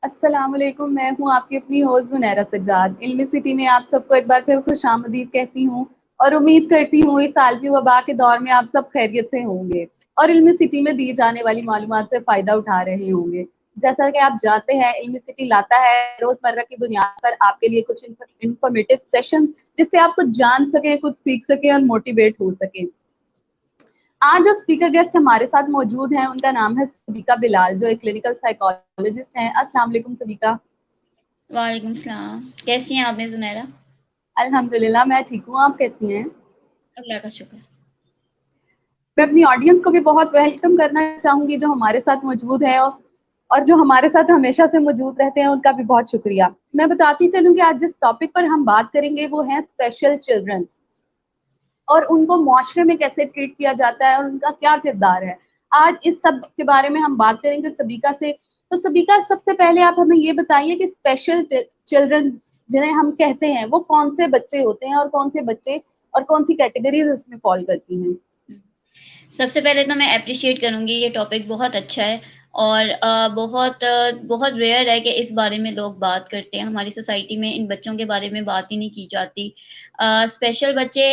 अस्सलाम वालेकुम, मैं हूँ आपकी अपनी होस्ट जुनैरा सज्जाद। इल्मी सिटी में आप सबको एक बार फिर खुशामदीद कहती हूँ और उम्मीद करती हूँ इस आलमी वबा के दौर में आप सब खैरियत से होंगे और इल्मी सिटी में दी जाने वाली मालूमात से फायदा उठा रहे होंगे। जैसा कि आप जानते हैं, इल्मी सिटी लाता है रोजमर्रा की बुनियाद पर आपके लिए कुछ इंफॉर्मेटिव सेशन, जिससे आप कुछ जान सकें, कुछ सीख सकें और मोटिवेट हो सकें। आज जो स्पीकर गेस्ट हमारे साथ मौजूद हैं उनका नाम है सबीका बिलाल, जो एक क्लिनिकल साइकोलॉजिस्ट हैं। अस्सलाम वालेकुम सबीका। वालेकुम सलाम। कैसी हैं आप मिस जुनैरा? अल्हम्दुलिल्लाह, मैं ठीक हूँ। आप कैसी हैं? अल्लाह का शुक्र। मैं अपनी ऑडियंस को भी बहुत वेलकम करना चाहूंगी जो हमारे साथ मौजूद है, और जो हमारे साथ हमेशा से मौजूद रहते हैं उनका भी बहुत शुक्रिया। मैं बताती चलूं कि आज जिस टॉपिक पर हम बात करेंगे वो है स्पेशल चिल्ड्रन और उनको मुआशरे में कैसे ट्रीट किया जाता है और उनका क्या किरदार है। आज इस सब के बारे में हम बात करेंगे सबीका से। तो सबीका, सबसे पहले आप हमें ये बताइए कि स्पेशल चिल्ड्रन जिन्हें हम कहते हैं वो कौन से बच्चे होते हैं और कौन से बच्चे और कौन सी कैटेगरीज इसमें फॉल करती हैं। सबसे पहले तो मैं एप्रिशिएट करूँगी, ये टॉपिक बहुत अच्छा है और बहुत रेयर है कि इस बारे में लोग बात करते हैं। हमारी सोसाइटी में इन बच्चों के बारे में बात ही नहीं की जाती। स्पेशल बच्चे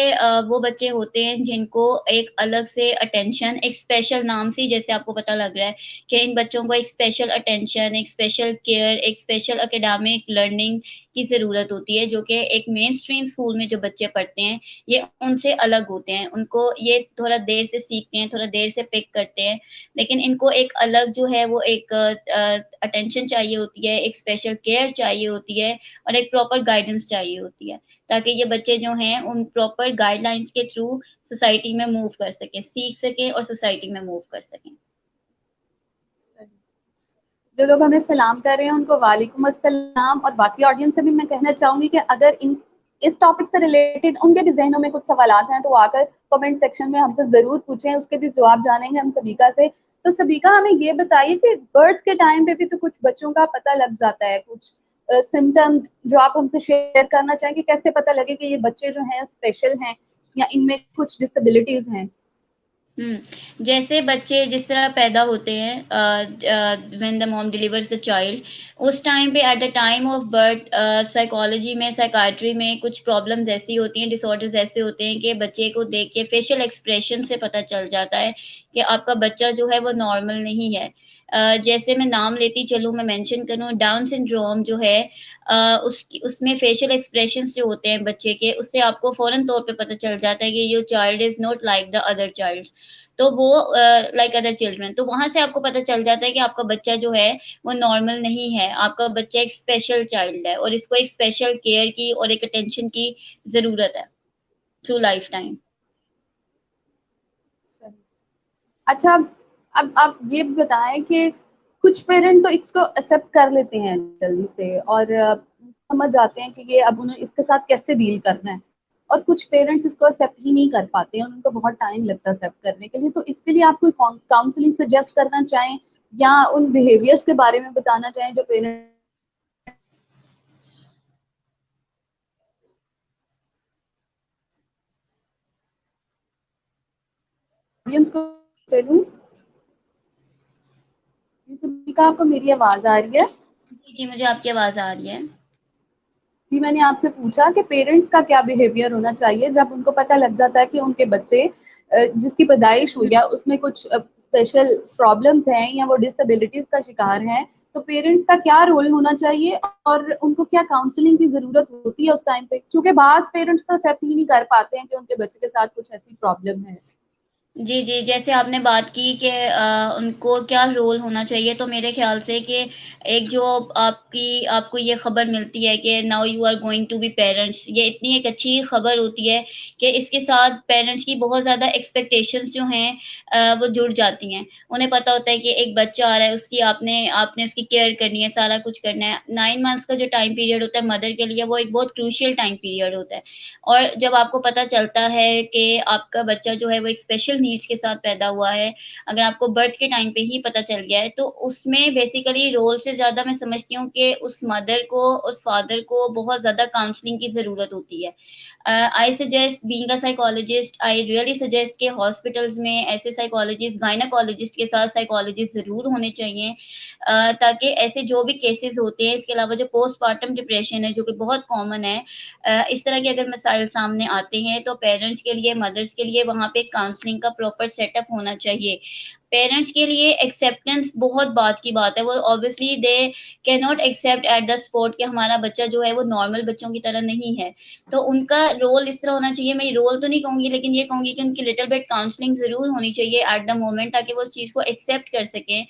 वो बच्चे होते हैं जिनको एक अलग से अटेंशन, एक स्पेशल नाम से जैसे आपको पता लग रहा है कि इन बच्चों को एक स्पेशल अटेंशन, एक स्पेशल केयर, एक स्पेशल एकेडमिक लर्निंग की ज़रूरत होती है, जो कि एक मेन स्ट्रीम स्कूल में जो बच्चे पढ़ते हैं ये उनसे अलग होते हैं। उनको ये थोड़ा देर से सीखते हैं, थोड़ा देर से पिक करते हैं, लेकिन इनको एक अलग जो है वो एक अटेंशन चाहिए होती है, एक स्पेशल केयर चाहिए होती है और एक प्रॉपर गाइडेंस चाहिए होती है, ताकि ये बच्चे जो हैं उन प्रॉपर गाइडलाइंस के थ्रू सोसाइटी में मूव कर सकें, सीख सकें और सोसाइटी में मूव कर सकें। जो लोग हमें सलाम कर रहे हैं उनको वालेकुम अस्सलाम, और बाकी ऑडियंस से भी मैं कहना चाहूंगी कि अगर इन इस टॉपिक से रिलेटेड उनके भी जहनों में कुछ सवालात हैं तो आकर कमेंट सेक्शन में हमसे जरूर पूछें, उसके भी जवाब जानेंगे हम सबीका से। तो सबीका, हमें ये बताइए कि बर्थ के टाइम पे भी तो कुछ बच्चों का पता लग जाता है, कुछ सिम्टम्स जो आप हमसे शेयर करना चाहें कि कैसे पता लगे कि ये बच्चे जो हैं स्पेशल हैं या इनमें कुछ डिसेबिलिटीज हैं। जैसे बच्चे जिस तरह पैदा होते हैं, when the mom delivers the child, उस टाइम पे at the time of birth psychology में, साइकाट्री में कुछ प्रॉब्लम्स ऐसी होती हैं, डिसऑर्डर्स ऐसे होते हैं कि बच्चे को देख के फेशियल एक्सप्रेशन से पता चल जाता है कि आपका बच्चा जो है वो नॉर्मल नहीं है। जैसे मैं नाम लेती चलूँ, मैं मेंशन करूँ, डाउन सिंड्रोम जो है, उसमें फेशियल एक्सप्रेशंस जो होते हैं बच्चे के, उससे आपको फौरन तौर पे पता चल जाता है कि your child is not like the other child, तो वो लाइक अदर चिल्ड्रन, तो वहां से आपको पता चल जाता है कि आपका बच्चा जो है वो नॉर्मल नहीं है, आपका बच्चा एक स्पेशल चाइल्ड है और इसको एक स्पेशल केयर की और एक अटेंशन की जरूरत है थ्रू लाइफ टाइम। अच्छा, अब आप ये बताएं कि कुछ पेरेंट तो इसको एक्सेप्ट कर लेते हैं जल्दी से और समझ जाते हैं कि ये अब उन्हें इसके साथ कैसे डील करना है, और कुछ पेरेंट्स इसको एक्सेप्ट ही नहीं कर पाते हैं, उनको बहुत टाइम लगता है एक्सेप्ट करने के लिए। तो इसके लिए आप कोई काउंसलिंग सजेस्ट करना चाहें या उन बिहेवियर्स के बारे में बताना चाहें जो पेरेंट्स ऑडियंस को चलूं। जी सभी, आपको मेरी आवाज आ रही है? जी जी, मुझे आपकी आवाज आ रही है। जी, मैंने आपसे पूछा कि पेरेंट्स का क्या बिहेवियर होना चाहिए जब उनको पता लग जाता है कि उनके बच्चे जिसकी पैदाइश हुई है उसमें कुछ स्पेशल प्रॉब्लम्स हैं या वो डिसेबिलिटीज का शिकार हैं। तो पेरेंट्स का क्या रोल होना चाहिए और उनको क्या काउंसलिंग की जरूरत होती है उस टाइम पे, क्योंकि बास पेरेंट्स तो एक्सेप्ट ही नहीं कर पाते हैं कि उनके बच्चे के साथ कुछ ऐसी प्रॉब्लम है। जी, जी, जैसे आपने बात की कि उनको क्या रोल होना चाहिए, तो मेरे ख़्याल से कि एक जो आपको ये खबर मिलती है कि now you are going to be parents, ये इतनी एक अच्छी खबर होती है कि इसके साथ पेरेंट्स की बहुत ज़्यादा एक्सपेक्टेशंस जो हैं वो जुड़ जाती हैं। उन्हें पता होता है कि एक बच्चा आ रहा है, उसकी आपने आपने उसकी केयर करनी है, सारा कुछ करना है। 9 मंथ्स का जो टाइम पीरियड होता है मदर के लिए, वो एक बहुत क्रूशियल टाइम पीरियड होता है। और जब आपको पता चलता है कि आपका बच्चा जो है वो एक स्पेशल नीड्स के साथ पैदा हुआ है, अगर आपको बर्थ के टाइम पे ही पता चल गया है, तो उसमें बेसिकली रोल से ज़्यादा मैं समझती हूँ कि उस मदर को, उस फादर को बहुत ज़्यादा काउंसलिंग की ज़रूरत होती है। I suggest being a psychologist, I really suggest कि हॉस्पिटल्स में ऐसे साइकोलॉजिस्ट, गायनाकोलॉजिस्ट के साथ साइकोलॉजिस्ट ज़रूर होने चाहिए, ताकि ऐसे जो भी केसेस होते हैं, इसके अलावा जो पोस्टमार्टम डिप्रेशन है जो कि बहुत कॉमन है, इस तरह के अगर मसाइल सामने आते हैं तो पेरेंट्स के लिए, मदर्स के लिए वहाँ पे काउंसलिंग का प्रॉपर सेटअप होना चाहिए। पेरेंट्स के लिए एक्सेप्टेंस बहुत बात की बात है, वो obviously they can not accept at the spot कि हमारा बच्चा जो है वो नॉर्मल बच्चों की तरह नहीं है। तो उनका रोल इस तरह होना चाहिए, मैं रोल तो नहीं कहूंगी लेकिन ये कहूंगी कि उनकी लिटिल बिट काउंसलिंग जरूर होनी चाहिए एट द मोमेंट, ताकि वो उस चीज को एक्सेप्ट कर सकें,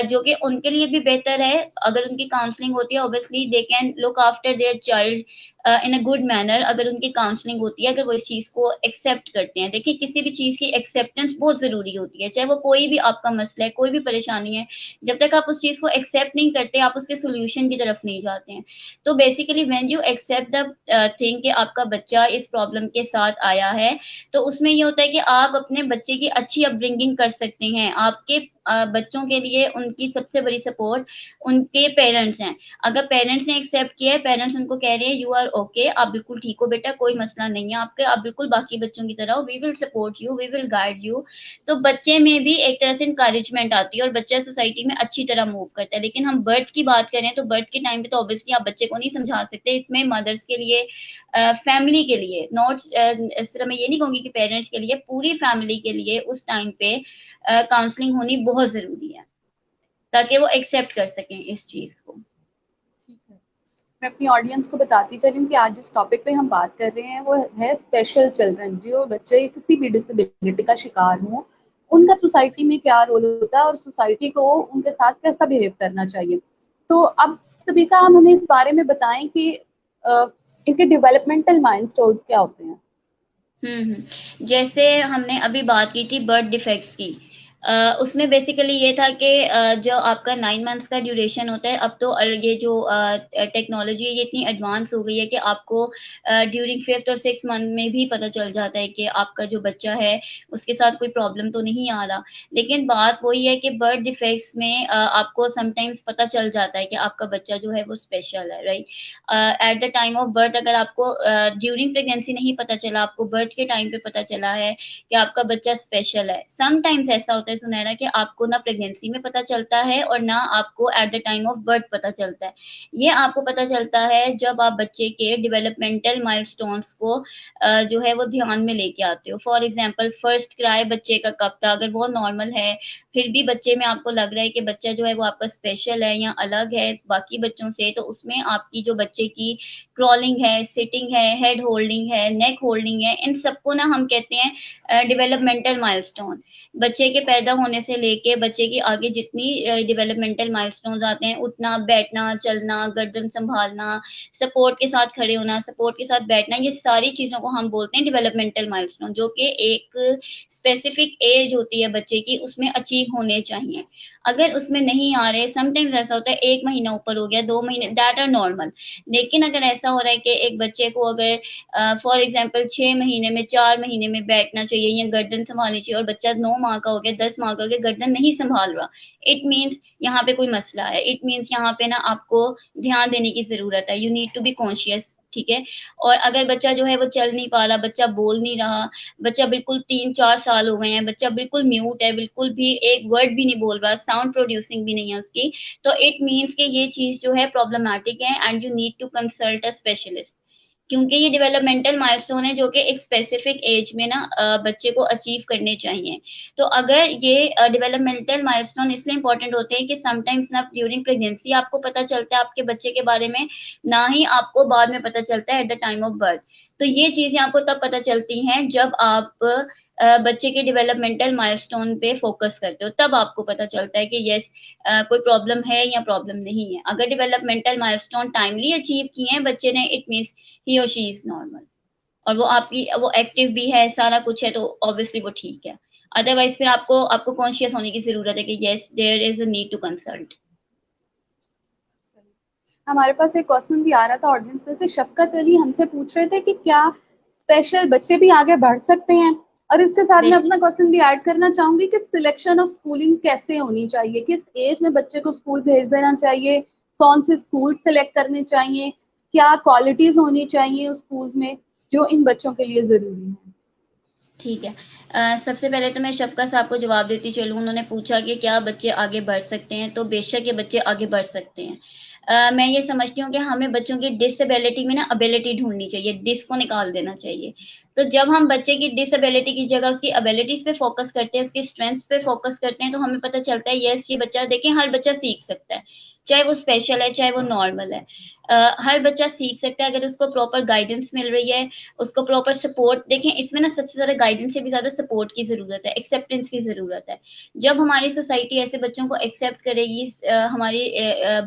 जो कि उनके लिए भी बेहतर है। अगर उनकी काउंसलिंग होती है, obviously they can look after their child in a good manner. अगर उनकी काउंसलिंग होती है, अगर वो इस चीज को एक्सेप्ट करते हैं, देखिए किसी भी चीज की एक्सेप्टेंस बहुत जरूरी होती है, चाहे वो कोई भी आपका मसला है, कोई भी परेशानी है, जब तक आप उस चीज को एक्सेप्ट नहीं करते आप उसके सोल्यूशन की तरफ नहीं जाते हैं। तो basically when you accept the thing कि आपका बच्चा इस प्रॉब्लम के साथ आया है, तो उसमें ये होता है कि आप अपने बच्चे की अच्छी अपब्रिंगिंग कर सकते हैं। आपके बच्चों के लिए उनकी सबसे बड़ी सपोर्ट उनके पेरेंट्स हैं। अगर पेरेंट्स ने एक्सेप्ट किया है, पेरेंट्स उनको कह रहे हैं यू आर ओके, आप बिल्कुल ठीक हो बेटा, कोई मसला नहीं है आपके, आप बिल्कुल बाकी बच्चों की तरह हो, we will support you, we will guide you, तो बच्चे में भी एक तरह से इंकरेजमेंट आती है और बच्चा सोसाइटी में अच्छी तरह मूव करता है। लेकिन हम बर्थ की बात करें तो बर्थ के टाइम पे तो ऑब्वियसली आप बच्चे को नहीं समझा सकते, इसमें मदर्स के लिए, फैमिली के लिए, नॉट सिर्फ मैं ये नहीं कहूंगी कि पेरेंट्स के लिए, पूरी फैमिली के लिए उस टाइम पे काउंसलिंग होनी बहुत जरूरी है, ताकि वो एक्सेप्ट कर सकें इस चीज को। ठीक है, मैं अपनी ऑडियंस को बताती चली हूँ कि आज जिस टॉपिक पे हम बात कर रहे हैं वो है स्पेशल चिल्ड्रन, जो बच्चे किसी भी डिसेबिलिटी का शिकार हों, उनका सोसाइटी में क्या रोल होता है और सोसाइटी को उनके साथ कैसा बिहेव करना चाहिए। तो अब सभी का हम हमें इस बारे में बताएं कि इनके डेवलपमेंटल माइलस्टोन्स क्या होते हैं। जैसे हमने अभी बात की थी बर्थ डिफेक्ट्स की, उसमें बेसिकली ये था कि जो आपका 9 मंथ्स का ड्यूरेशन होता है, अब तो ये जो टेक्नोलॉजी है ये इतनी एडवांस हो गई है कि आपको ड्यूरिंग 5th और 6th मंथ में भी पता चल जाता है कि आपका जो बच्चा है उसके साथ कोई प्रॉब्लम तो नहीं आ रहा। लेकिन बात वही है कि बर्थ डिफेक्ट्स में आपको समटाइम्स पता चल जाता है कि आपका बच्चा जो है वो स्पेशल है, right. At the time of birth अगर आपको ड्यूरिंग प्रेगनेंसी नहीं पता चला, आपको बर्थ के टाइम पे पता चला है कि आपका बच्चा स्पेशल है। समटाइम्स ऐसा होता है सुनहरा कि आपको ना प्रेगनेंसी में पता चलता है और ना आपको at the time of birth पता चलता है। ये आपको पता चलता है जब आप बच्चे के डेवलपमेंटल माइलस्टोन्स को जो है वो ध्यान में लेके आते हो। फॉर एग्जाम्पल फर्स्ट क्राई बच्चे का कब था, अगर वो नॉर्मल है फिर भी बच्चे में आपको लग रहा है कि बच्चा जो है वो आपका स्पेशल है या अलग है बाकी बच्चों से, तो उसमें आपकी जो बच्चे की क्रॉलिंग है, सिटिंग है, हेड होल्डिंग है, नेक होल्डिंग है, इन सबको ना हम कहते हैं डेवलपमेंटल माइलस्टोन। बच्चे के पैदा होने से लेके बच्चे की आगे जितनी डेवलपमेंटल माइलस्टोन्स आते हैं, उठना, बैठना, चलना, गर्दन संभालना, सपोर्ट के साथ खड़े होना, सपोर्ट के साथ बैठना, ये सारी चीजों को हम बोलते हैं डेवलपमेंटल माइलस्टोन, जो कि एक स्पेसिफिक एज होती है बच्चे की उसमें अचीव होने चाहिए। अगर उसमें नहीं आ रहे, समटाइम्स ऐसा होता है 1 महीना ऊपर हो गया, 2 महीने, दैट आर नॉर्मल। लेकिन अगर ऐसा हो रहा है कि एक बच्चे को अगर फॉर एग्जाम्पल 6 महीने में, 4 महीने में बैठना चाहिए या गर्दन संभालनी चाहिए और बच्चा 9 माह का हो गया, 10 माह का हो गया, गर्दन नहीं संभाल रहा, इट मीन्स यहाँ पे कोई मसला है, इट मीन्स यहाँ पे ना आपको ध्यान देने की जरूरत है, you need to be conscious, ठीक है। और अगर बच्चा जो है वो चल नहीं पा रहा, बच्चा बोल नहीं रहा, बच्चा बिल्कुल 3-4 साल हो गए हैं, बच्चा बिल्कुल म्यूट है, बिल्कुल भी एक वर्ड भी नहीं बोल रहा, साउंड प्रोड्यूसिंग भी नहीं है उसकी, तो इट मीन्स कि ये चीज जो है प्रॉब्लमैटिक है and you need to consult a specialist. क्योंकि ये डेवलपमेंटल माइलस्टोन है जो कि एक स्पेसिफिक एज में ना बच्चे को अचीव करने चाहिए। तो अगर ये डेवलपमेंटल माइलस्टोन इसलिए इंपॉर्टेंट होते हैं कि समटाइम्स ना ड्यूरिंग प्रेगनेंसी आपको पता चलता है आपके बच्चे के बारे में, ना ही आपको बाद में पता चलता है at the time of birth. तो ये चीजें आपको तब पता चलती हैं जब आप बच्चे के डेवलपमेंटल माइलस्टोन पे फोकस करते हो, तब आपको पता चलता है कि यस कोई प्रॉब्लम है या प्रॉब्लम नहीं है। अगर डेवलपमेंटल माइलस्टोन टाइमली अचीव किए हैं बच्चे ने, इट मीन्स ही और शी इज नॉर्मल, और वो आपकी वो एक्टिव भी है, सारा कुछ है, तो ऑब्वियसली वो ठीक है। अदरवाइज फिर आपको आपको कॉन्शियस होने की जरूरत है कि yes there is a need to consult. हमारे पास एक क्वेश्चन भी आ रहा था ऑडियंस में से, शफकत अली हमसे पूछ रहे थे कि क्या स्पेशल बच्चे भी आगे बढ़ सकते हैं और इसके साथ मैं अपना क्वेश्चन भी ऐड करना चाहूंगी कि सिलेक्शन ऑफ स्कूलिंग कैसे होनी चाहिए, किस एज में बच्चे को स्कूल भेज देना चाहिए, कौन से स्कूल सेलेक्ट करने चाहिए, क्या क्वालिटीज होनी चाहिए उस स्कूल्स में जो इन बच्चों के लिए जरूरी है। ठीक है। सबसे पहले तो मैं शफ़क़त साहब को जवाब देती चलूँ। उन्होंने पूछा कि क्या बच्चे आगे बढ़ सकते हैं, तो बेशक ये बच्चे आगे बढ़ सकते हैं। मैं ये समझती हूँ कि हमें बच्चों की डिसेबिलिटी में ना एबिलिटी ढूँढनी चाहिए, डिस को निकाल देना चाहिए। तो जब हम बच्चे की डिसेबिलिटी की जगह उसकी एबिलिटीज़ पे फ़ोकस करते हैं, उसकी स्ट्रेंथ्स पे फ़ोकस करते हैं, तो हमें पता चलता है यस ये बच्चा, देखें हर बच्चा सीख सकता है, चाहे वो स्पेशल है, चाहे वो नॉर्मल है। हर बच्चा सीख सकता है अगर उसको प्रॉपर गाइडेंस मिल रही है, उसको प्रॉपर सपोर्ट, देखें इसमें ना सबसे ज़्यादा गाइडेंस से भी ज़्यादा सपोर्ट की ज़रूरत है, एक्सेप्टेंस की ज़रूरत है। जब हमारी सोसाइटी ऐसे बच्चों को एक्सेप्ट करेगी, हमारी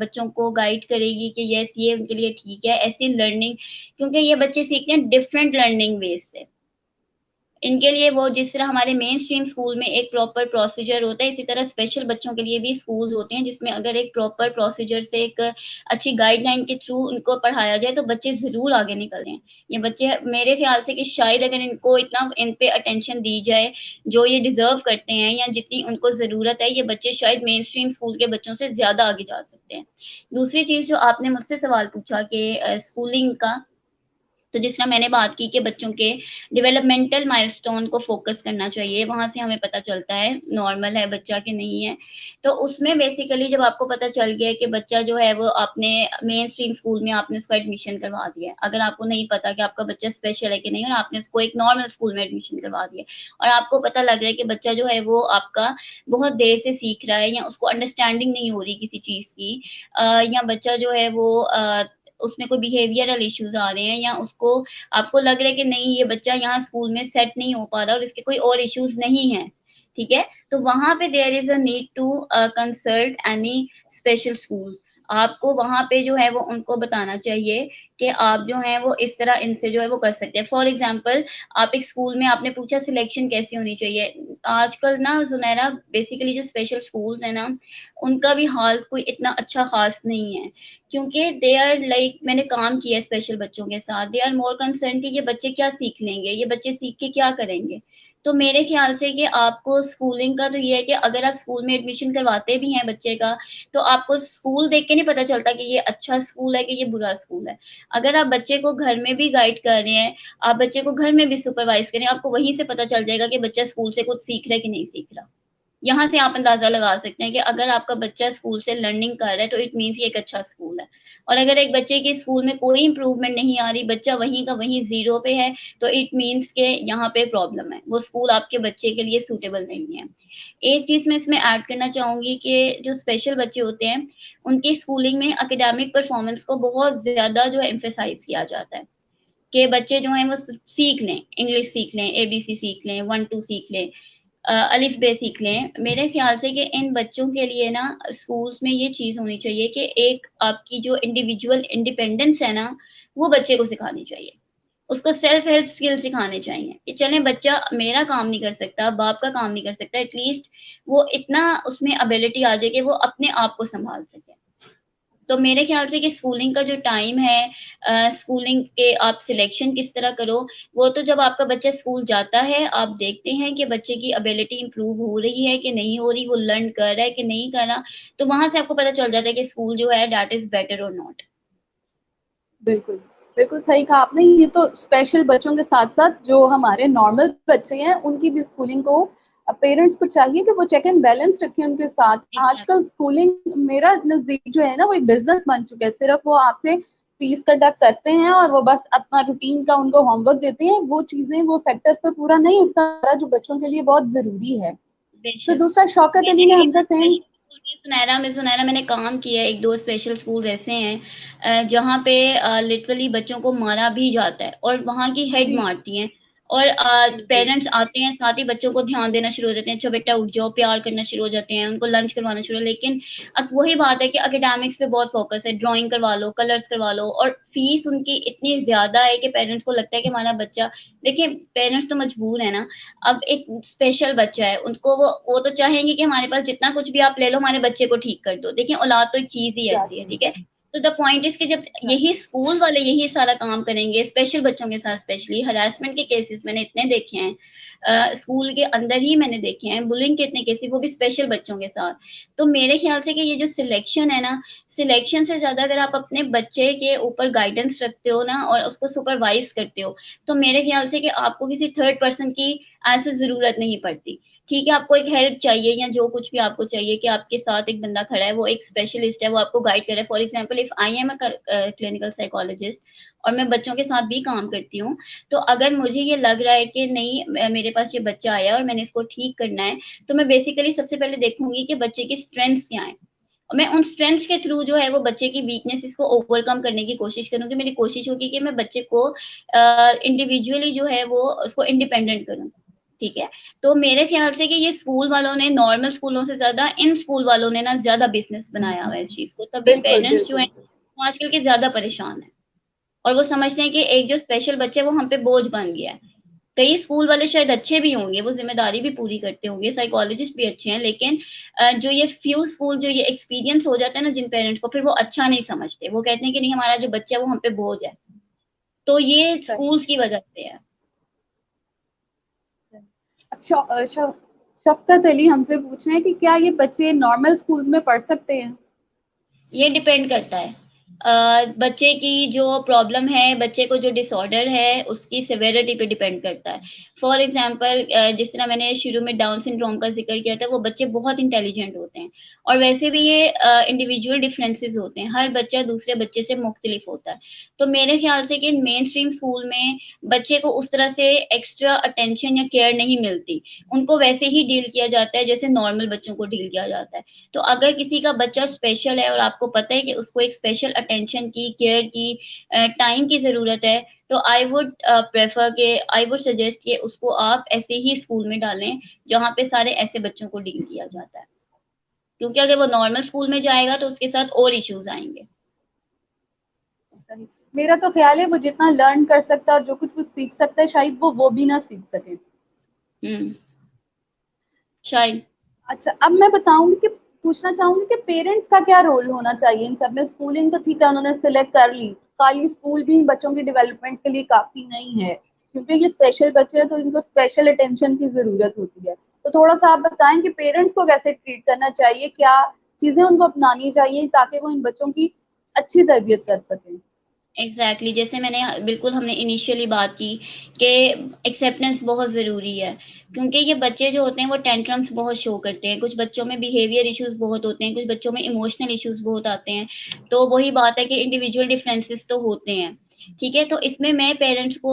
बच्चों को गाइड करेगी कि यस ये उनके लिए ठीक है, ऐसी लर्निंग, क्योंकि ये बच्चे सीखते हैं डिफरेंट लर्निंग वेज से। इनके लिए वो जिस तरह हमारे मेन स्ट्रीम स्कूल में एक प्रॉपर प्रोसीजर होता है, इसी तरह स्पेशल बच्चों के लिए भी स्कूल्स होते हैं, जिसमें अगर एक प्रॉपर प्रोसीजर से एक अच्छी गाइडलाइन के थ्रू उनको पढ़ाया जाए, तो बच्चे ज़रूर आगे निकलते हैं। ये बच्चे मेरे ख्याल से कि शायद अगर इनको इतना इन पे अटेंशन दी जाए, जो ये डिज़र्व करते हैं या जितनी उनको ज़रूरत है, ये बच्चे शायद मेन स्ट्रीम स्कूल के बच्चों से ज़्यादा आगे जा सकते हैं। दूसरी चीज़ जो आपने मुझसे सवाल पूछा कि स्कूलिंग का, तो जिस तरह मैंने बात की कि बच्चों के डेवलपमेंटल माइलस्टोन को फोकस करना चाहिए, वहाँ से हमें पता चलता है नॉर्मल है बच्चा कि नहीं है। तो उसमें बेसिकली जब आपको पता चल गया कि बच्चा जो है वो आपने मेन स्ट्रीम स्कूल में आपने उसका एडमिशन करवा दिया है, अगर आपको नहीं पता कि आपका बच्चा स्पेशल है कि नहीं, और आपने उसको एक नॉर्मल स्कूल में एडमिशन करवा दिया, और आपको पता लग रहा है कि बच्चा जो है वो आपका बहुत देर से सीख रहा है, या उसको अंडरस्टैंडिंग नहीं हो रही किसी चीज़ की, या बच्चा जो है वो उसमें कोई बिहेवियरल इश्यूज आ रहे हैं, या उसको आपको लग रहा है कि नहीं ये बच्चा यहाँ स्कूल में सेट नहीं हो पा रहा और इसके कोई और इश्यूज नहीं है, ठीक है, तो वहां पे there is a need to consult any special school. आपको वहां पे जो है वो उनको बताना चाहिए कि आप जो है वो इस तरह इनसे जो है वो कर सकते हैं। फॉर एग्जाम्पल, आप एक स्कूल में आपने पूछा सिलेक्शन कैसी होनी चाहिए, आजकल ना जुनैरा बेसिकली जो स्पेशल स्कूल्स है ना, उनका भी हाल कोई इतना अच्छा खास नहीं है, क्योंकि दे आर लाइक, मैंने काम किया स्पेशल बच्चों के साथ, दे आर मोर कंसर्न कि ये बच्चे क्या सीख लेंगे, ये बच्चे सीख के क्या करेंगे। तो मेरे ख्याल से कि आपको स्कूलिंग का तो ये है कि अगर आप स्कूल में एडमिशन करवाते भी हैं बच्चे का, तो आपको स्कूल देख के नहीं पता चलता कि ये अच्छा स्कूल है कि ये बुरा स्कूल है। अगर आप बच्चे को घर में भी गाइड कर रहे हैं, आप बच्चे को घर में भी सुपरवाइज करें, आपको वहीं से पता चल जाएगा कि बच्चा स्कूल से कुछ सीख रहा है कि नहीं सीख रहा। यहाँ से आप अंदाजा लगा सकते हैं कि अगर आपका बच्चा स्कूल से लर्निंग कर रहा है, तो इट मीन्स ये एक अच्छा स्कूल है। और अगर एक बच्चे की स्कूल में कोई इंप्रूवमेंट नहीं आ रही, बच्चा वहीं का वहीं जीरो पे है, तो इट मीन्स के यहाँ पे प्रॉब्लम है, वो स्कूल आपके बच्चे के लिए सूटेबल नहीं है। एक चीज मैं इसमें ऐड करना चाहूंगी कि जो स्पेशल बच्चे होते हैं, उनकी स्कूलिंग में एकेडमिक परफॉर्मेंस को बहुत ज्यादा जो है एम्फेसाइज किया जाता है, कि बच्चे जो हैं वो सीख लें, इंग्लिश सीख लें, एबीसी सीख लें, 1 2 सीख लें, अलिफ बे सीख लें। मेरे ख्याल से कि इन बच्चों के लिए ना स्कूल्स में ये चीज़ होनी चाहिए कि एक आपकी जो इंडिविजुअल इंडिपेंडेंस है ना, वो बच्चे को सिखानी चाहिए। उसको सेल्फ हेल्प स्किल सिखाने चाहिए कि चलें बच्चा मेरा काम नहीं कर सकता, बाप का काम नहीं कर सकता, एटलीस्ट वो इतना उसमें एबिलिटी आ जाए कि वो अपने आप को संभाल सके। तो मेरे ख्याल से कि स्कूलिंग का जो टाइम है, स्कूलिंग के आप सिलेक्शन किस तरह करो, वो तो जब आपका बच्चा स्कूल जाता है आप देखते हैं कि बच्चे की एबिलिटी इंप्रूव हो रही है कि नहीं हो रही, वो लर्न कर रहा है कि नहीं कर रहा, तो वहां से आपको पता चल जाता है कि स्कूल जो है दैट इज बेटर और नॉट। बिल्कुल, बिल्कुल सही कहा आपने। ये तो स्पेशल बच्चों के साथ-साथ जो हमारे नॉर्मल बच्चे हैं, उनकी भी स्कूलिंग को पेरेंट्स को चाहिए कि वो चेक एंड बैलेंस रखें उनके साथ। आजकल एग्जैक्टली। स्कूलिंग मेरा नज़दीक जो है ना, वो एक बिज़नेस बन चुका है। सिर्फ़ वो आपसे फीस कंडक्ट करते हैं और वो बस अपना रूटीन का उनको होमवर्क देते हैं। वो चीज़ें, वो फैक्टर्स पे पूरा नहीं उतरा जो बच्चों के लिए बहुत ज़रूरी है। तो बेशक। दूसरा शौकत अली मैंने ने भी हमसे सेम। स्पेशल स्कूल में सुनहरा मैंने काम किया है, एक दो स्पेशल स्कूल ऐसे हैं जहाँ पे लिटरली बच्चों को मारा भी जाता है और वहाँ की हेड जी, मारती हैं, और जी। पेरेंट्स आते हैं साथ ही बच्चों को ध्यान देना शुरू हो जाते हैं, अच्छा बेटा उठ जाओ, प्यार करना शुरू हो जाते हैं, उनको लंच करवाना शुरू, लेकिन अब वही बात है कि एकेडमिक्स पे बहुत फोकस है, ड्राइंग करवा लो, कलर्स करवा लो, और फीस उनकी इतनी ज्यादा है कि पेरेंट्स को लगता है कि हमारा बच्चा, देखिए पेरेंट्स तो मजबूर है ना। अब एक स्पेशल बच्चा है, उनको वो तो चाहेंगे कि हमारे पास जितना कुछ भी आप ले लो, हमारे बच्चे को ठीक कर दो। देखिए औलाद तो एक चीज ही ऐसी है, एग्ज़ैक्टली। ठीक है। तो द पॉइंट इज कि जब यही स्कूल वाले यही सारा काम करेंगे, स्पेशल बच्चों के साथ, स्पेशली हरासमेंट के केसेस मैंने इतने देखे हैं, स्कूल के अंदर ही मैंने देखे हैं, बुलिंग के इतने केसेस, वो भी स्पेशल बच्चों के साथ। तो मेरे ख्याल से कि ये जो सिलेक्शन है ना, सिलेक्शन से ज्यादा अगर आप अपने बच्चे के ऊपर गाइडेंस रखते हो ना और उसको सुपरवाइज करते हो, तो मेरे ख्याल से कि आपको किसी थर्ड पर्सन की ऐसे जरूरत नहीं पड़ती। ठीक है, आपको एक हेल्प चाहिए या जो कुछ भी आपको चाहिए कि आपके साथ एक बंदा खड़ा है, वो एक स्पेशलिस्ट है, वो आपको गाइड करे। For example, if I am a clinical psychologist और मैं बच्चों के साथ भी काम करती हूँ, तो अगर मुझे ये लग रहा है कि नहीं, मेरे पास ये बच्चा आया और मैंने इसको ठीक करना है, तो मैं बेसिकली सबसे पहले देखूंगी कि बच्चे की स्ट्रेंथ्स क्या है, और मैं उन स्ट्रेंथ्स के थ्रू जो है वो बच्चे की वीकनेसेस को ओवरकम करने की कोशिश करूंगी। मेरी कोशिश होगी कि मैं बच्चे को इंडिविजुअली जो है वो उसको इंडिपेंडेंट करूँ। ठीक है, तो मेरे ख्याल से कि ये स्कूल वालों ने, नॉर्मल स्कूलों से ज्यादा इन स्कूल वालों ने ना ज्यादा बिजनेस बनाया हुआ है इस चीज को, तभी बिल्कुल पेरेंट्स जो बिल्कुल। है वो आजकल के ज्यादा परेशान है, और वो समझते हैं कि एक जो स्पेशल बच्चे वो हम पे बोझ बन गया है। कई स्कूल वाले शायद अच्छे भी होंगे, वो जिम्मेदारी भी पूरी करते होंगे, साइकोलॉजिस्ट भी अच्छे हैं, लेकिन जो ये फ्यू स्कूल जो ये एक्सपीरियंस हो जाता है ना जिन पेरेंट्स को, फिर वो अच्छा नहीं समझते, वो कहते हैं कि नहीं, हमारा जो बच्चा है वो हम पे बोझ है। तो ये सही स्कूल्स की वजह से है। सही। अच्छा, शफकत अली हमसे पूछ रहे हैं कि क्या ये बच्चे नॉर्मल स्कूल्स में पढ़ सकते हैं? ये डिपेंड करता है बच्चे की जो प्रॉब्लम है, बच्चे को जो डिसऑर्डर है उसकी सिवेरिटी पे डिपेंड करता है। फॉर एग्जांपल, जिस तरह मैंने शुरू में डाउन सिंड्रोम का जिक्र किया था, वो बच्चे बहुत इंटेलिजेंट होते हैं, और वैसे भी ये इंडिविजुअल डिफरेंसेस होते हैं, हर बच्चा दूसरे बच्चे से मुख्तलिफ होता है। तो मेरे ख्याल से कि मेन स्ट्रीम स्कूल में बच्चे को उस तरह से एक्स्ट्रा अटेंशन या केयर नहीं मिलती, उनको वैसे ही डील किया जाता है जैसे नॉर्मल बच्चों को डील किया जाता है। तो अगर किसी का बच्चा स्पेशल है और आपको पता है कि उसको एक स्पेशल अटेंशन की, केयर की, टाइम की जरूरत है, तो आई वुड प्रेफर के, आई वुड सजेस्ट कि उसको आप ऐसे ही स्कूल में डालें जहाँ पे सारे ऐसे बच्चों को डील किया जाता है, क्योंकि अगर वो नॉर्मल स्कूल में जाएगा तो उसके साथ और इश्यूज आएंगे। सही। मेरा तो ख्याल है वो जितना लर्न कर सकता है और जो कुछ वो सीख सकता है, शायद वो भी ना सीख सके। हम्म। शायद। अच्छा, अब मैं बताऊंगी कि पूछना चाहूंगी कि पेरेंट्स का क्या रोल होना चाहिए इन सब में। स्कूलिंग तो ठीक है, उन्होंने सिलेक्ट कर ली, खाली स्कूल भी इन बच्चों की डेवलपमेंट के लिए काफी नहीं है, क्योंकि ये स्पेशल बच्चे हैं तो इनको स्पेशल अटेंशन की जरूरत होती है। तो थोड़ा सा आप बताएं कि पेरेंट्स को कैसे ट्रीट करना चाहिए, क्या चीजें उनको अपनानी चाहिए ताकि वो इन बच्चों की अच्छी तरबियत कर सकें। एग्जैक्टली जैसे मैंने, बिल्कुल हमने इनिशियली बात की कि एक्सेप्टेंस बहुत ज़रूरी है, क्योंकि ये बच्चे जो होते हैं वो टेंट्रम्स बहुत शो करते हैं, कुछ बच्चों में बिहेवियर इश्यूज बहुत होते हैं, कुछ बच्चों में इमोशनल इश्यूज बहुत आते हैं। तो वही बात है कि इंडिविजुअल डिफरेंसेस तो होते हैं। ठीक है, तो इसमें मैं पेरेंट्स को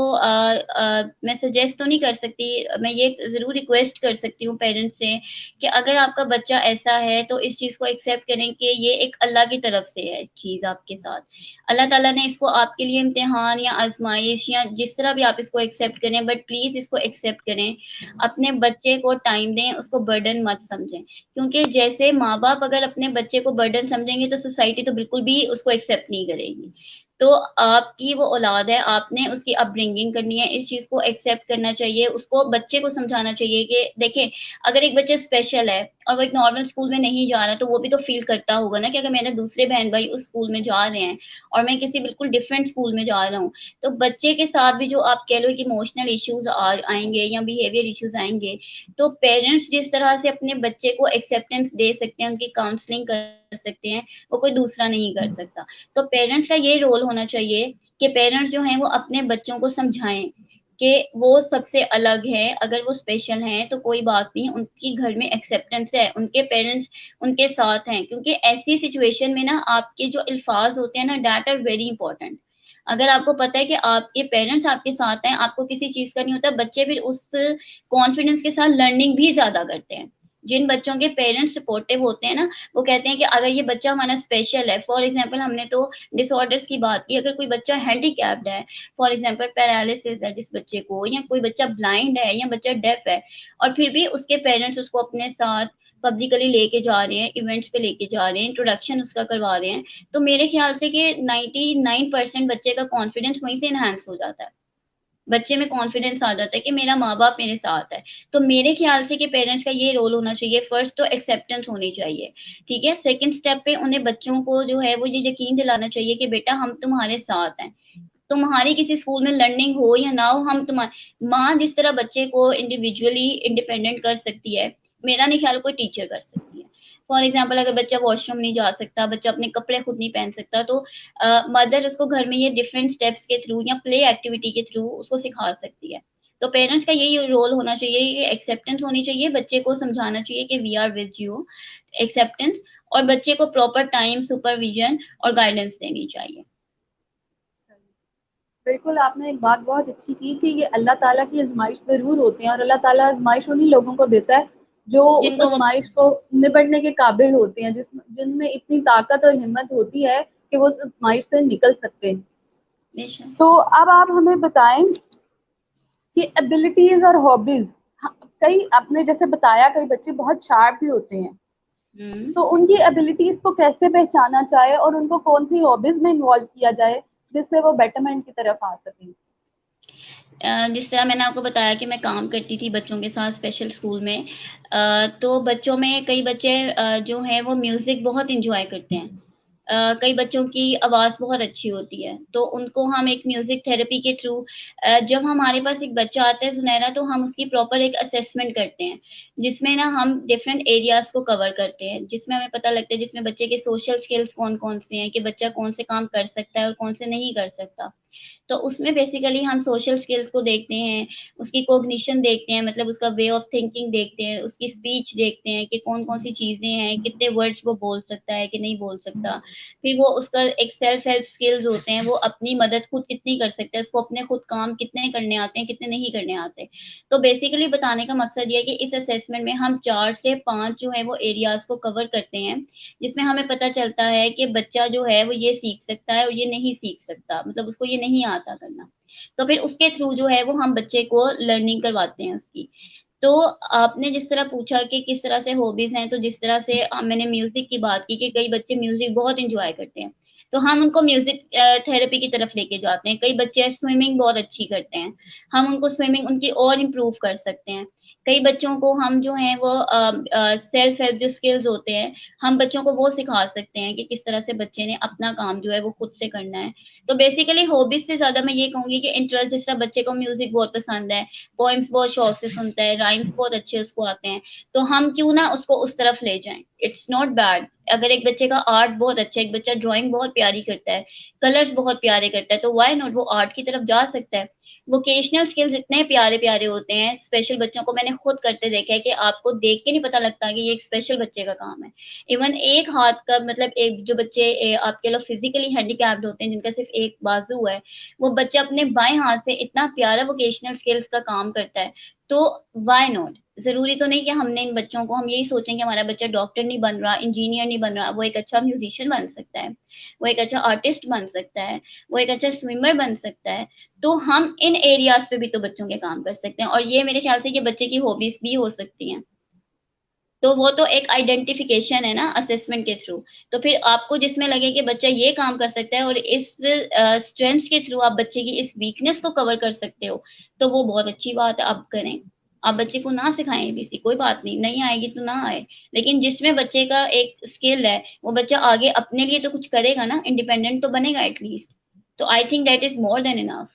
मैं सजेस्ट तो नहीं कर सकती, मैं ये ज़रूर रिक्वेस्ट कर सकती हूँ पेरेंट्स से कि अगर आपका बच्चा ऐसा है तो इस चीज़ को एक्सेप्ट करें कि ये एक अल्लाह की तरफ से है चीज़ आपके साथ। अल्लाह ताला ने इसको आपके लिए इम्तिहान या आजमाइश या जिस तरह भी आप इसको एक्सेप्ट करें, बट प्लीज इसको एक्सेप्ट करें। अपने बच्चे को टाइम दें, उसको बर्डन मत समझें, क्योंकि जैसे माँ बाप अगर अपने बच्चे को बर्डन समझेंगे तो सोसाइटी तो बिल्कुल भी उसको एक्सेप्ट नहीं करेगी। तो आपकी वो औलाद है, आपने उसकी अपब्रिंगिंग करनी है, इस चीज को एक्सेप्ट करना चाहिए, उसको बच्चे को समझाना चाहिए कि देखें, अगर एक बच्चा स्पेशल है और वो एक नॉर्मल स्कूल में नहीं जा रहा, तो वो भी तो फील करता होगा ना कि अगर मेरे दूसरे बहन भाई उस स्कूल में जा रहे हैं और मैं किसी बिल्कुल डिफरेंट स्कूल में जा रहा हूँ, तो बच्चे के साथ भी जो आप कह लो कि इमोशनल इश्यूज आएंगे या बिहेवियर इश्यूज आएंगे, तो पेरेंट्स जिस तरह से अपने बच्चे को एक्सेप्टेंस दे सकते हैं, उनकी काउंसलिंग कर सकते हैं, वो कोई दूसरा नहीं कर सकता। तो पेरेंट्स का ये रोल होना चाहिए कि पेरेंट्स जो हैं वो अपने बच्चों को समझाएं कि वो सबसे अलग है, अगर वो स्पेशल हैं तो कोई बात नहीं, उनकी घर में एक्सेप्टेंस है, उनके पेरेंट्स उनके साथ हैं, क्योंकि ऐसी सिचुएशन में ना आपके जो अल्फाज होते हैं ना, दैट आर वेरी इंपॉर्टेंट। अगर आपको पता है कि आपके पेरेंट्स आपके साथ हैं, आपको किसी चीज का नहीं होता, बच्चे फिर उस कॉन्फिडेंस के साथ लर्निंग भी ज्यादा करते हैं। जिन बच्चों के पेरेंट्स सपोर्टिव होते हैं ना, वो कहते हैं कि अगर ये बच्चा हमारा स्पेशल है, फॉर एग्जाम्पल हमने तो डिसऑर्डर्स की बात की, अगर कोई बच्चा हैंडीकैप्ड है, फॉर एग्जाम्पल पैरालिसिस है जिस बच्चे को, या कोई बच्चा ब्लाइंड है या बच्चा डेफ है, और फिर भी उसके पेरेंट्स उसको अपने साथ पब्लिकली लेके जा रहे हैं, इवेंट्स पे लेके जा रहे हैं, इंट्रोडक्शन उसका करवा रहे हैं, तो मेरे ख्याल से कि 99% बच्चे का कॉन्फिडेंस वहीं से इनहेंस हो जाता है। बच्चे में कॉन्फिडेंस आ जाता है कि मेरा माँ बाप मेरे साथ है। तो मेरे ख्याल से कि पेरेंट्स का ये रोल होना चाहिए, फर्स्ट तो एक्सेप्टेंस होनी चाहिए, ठीक है। सेकंड स्टेप पे उन्हें बच्चों को जो है वो ये यकीन दिलाना चाहिए कि बेटा हम तुम्हारे साथ हैं, तुम्हारी किसी स्कूल में लर्निंग हो या ना हो, हम तुम्हारे माँ जिस तरह बच्चे को इंडिविजुअली इंडिपेंडेंट कर सकती है, मेरा नहीं ख्याल कोई टीचर कर सकती है। फॉर एग्जाम्पल, अगर बच्चा वॉशरूम नहीं जा सकता, बच्चा अपने कपड़े खुद नहीं पहन सकता, तो मदर उसको घर में ये डिफरेंट स्टेप्स के थ्रू या प्ले एक्टिविटी के थ्रू उसको सिखा सकती है। तो पेरेंट्स का यही रोल होना चाहिए, ये एक्सेप्टेंस होनी चाहिए, बच्चे को समझाना चाहिए कि we are with you, acceptance, और बच्चे को प्रॉपर टाइम, सुपरविजन और गाइडेंस देनी चाहिए। बिल्कुल, आपने एक बात बहुत अच्छी की कि ये अल्लाह ताला की आजमाइश ज़रूर होती है, और अल्लाह ताला आजमाइश उन्हीं लोगों को देता है जो उस जिनको वो आजमाइश को निपटने के काबिल होते हैं, जिनमें इतनी ताकत और हिम्मत होती है कि वो उस आजमाइश से निकल सकते हैं। बेशक। तो अब आप हमें बताएं कि एबिलिटीज और हॉबीज, कई आपने जैसे बताया कई बच्चे बहुत शार्प भी होते हैं, हम्म। तो उनकी एबिलिटीज को कैसे पहचाना जाए और उनको कौन सी हॉबीज में इन्वॉल्व किया जाए जिससे वो बेटरमेंट की तरफ आ सकें। जिस तरह मैंने आपको बताया कि मैं काम करती थी बच्चों के साथ स्पेशल स्कूल में, तो बच्चों में कई बच्चे जो हैं वो म्यूज़िक बहुत एंजॉय करते हैं। कई बच्चों की आवाज़ बहुत अच्छी होती है, तो उनको हम एक म्यूज़िक थेरेपी के थ्रू, जब हमारे पास एक बच्चा आता है सुनहरा, तो हम उसकी प्रॉपर एक असेसमेंट करते हैं, जिसमें ना हम डिफरेंट एरियाज़ को कवर करते हैं, जिसमें हमें पता लगता है जिसमें बच्चे के सोशल स्किल्स कौन-कौन से हैं, कि बच्चा कौन से काम कर सकता है और कौन से नहीं कर सकता। तो उसमें बेसिकली हम सोशल स्किल्स को देखते हैं, उसकी कॉग्निशन देखते हैं, मतलब उसका वे ऑफ थिंकिंग देखते हैं, उसकी स्पीच देखते हैं कि कौन-कौन सी चीज़ें हैं, कितने वर्ड्स वो बोल सकता है कि नहीं बोल सकता। फिर वो उसका एक सेल्फ हेल्प स्किल्स होते हैं, वो अपनी मदद खुद कितनी कर सकता है, उसको अपने खुद काम कितने करने आते हैं, कितने नहीं करने आते। तो बेसिकली बताने का मकसद ये है कि इस असेसमेंट में हम 4 से 5 जो है वो एरियाज़ को कवर करते हैं, जिसमें हमें पता चलता है कि बच्चा जो है वो ये सीख सकता है और ये नहीं सीख सकता, मतलब उसको ये नहीं आता करना। तो फिर उसके थ्रू जो है वो हम बच्चे को लर्निंग करवाते हैं उसकी। तो आपने जिस तरह पूछा कि किस तरह से हॉबीज हैं, तो जिस तरह से मैंने म्यूजिक की बात की कि कई बच्चे म्यूजिक बहुत इंजॉय करते हैं, तो हम उनको म्यूजिक थेरेपी की तरफ लेके जाते हैं। कई बच्चे स्विमिंग बहुत अच्छी करते हैं, हम उनको स्विमिंग उनकी और इम्प्रूव कर सकते हैं। कई बच्चों को हम जो है वो सेल्फ हेल्प जो स्किल्स होते हैं, हम बच्चों को वो सिखा सकते हैं कि किस तरह से बच्चे ने अपना काम जो है वो खुद से करना है। तो बेसिकली हॉबीज से ज्यादा मैं ये कहूंगी कि इंटरेस्ट, जिस तरह बच्चे को म्यूजिक बहुत पसंद है, पोइम्स बहुत शौक से सुनता है, राइम्स बहुत अच्छे उसको आते हैं, तो हम क्यों ना उसको उस तरफ ले जाएं। It's not bad. अगर एक बच्चे का आर्ट बहुत अच्छा है, एक बच्चा ड्राइंग बहुत प्यारी करता है, कलर्स बहुत प्यारे करता है, तो व्हाई नॉट, वो आर्ट की तरफ जा सकता है। वोकेशनल स्किल्स इतने प्यारे प्यारे होते हैं, स्पेशल बच्चों को मैंने खुद करते देखा है कि आपको देख के नहीं पता लगता कि ये एक स्पेशल बच्चे का काम है। इवन एक हाथ का, मतलब एक जो बच्चे आपके लोग फिजिकली हैंडीकैप्ड होते हैं, जिनका सिर्फ एक बाजू है, वो बच्चा अपने बाएं हाथ से इतना प्यारा वोकेशनल स्किल्स का काम करता है। तो व्हाई नॉट। जरूरी तो नहीं कि हमने इन बच्चों को हम यही सोचें कि हमारा बच्चा डॉक्टर नहीं बन रहा, इंजीनियर नहीं बन रहा, वो एक अच्छा म्यूजिशियन बन सकता है, वो एक अच्छा आर्टिस्ट बन सकता है, वो एक अच्छा स्विमर बन सकता है। तो हम इन एरियाज पे भी तो बच्चों के काम कर सकते हैं, और ये मेरे ख्याल से ये बच्चे की हॉबीज भी हो सकती हैं। तो वो तो एक आइडेंटिफिकेशन है ना असेसमेंट के थ्रू। तो फिर आपको जिसमें लगे कि बच्चा ये काम कर सकता है और इस स्ट्रेंथ के थ्रू आप बच्चे की इस वीकनेस को कवर कर सकते हो, तो वो बहुत अच्छी बात है, आप करें। आप बच्चे को ना सिखाएं एबीसी, कोई बात नहीं, नहीं आएगी तो ना आए, लेकिन जिसमें बच्चे का एक स्किल है, वो बच्चा आगे अपने लिए तो कुछ करेगा ना, इंडिपेंडेंट तो बनेगा एटलीस्ट। तो I think that is more than enough.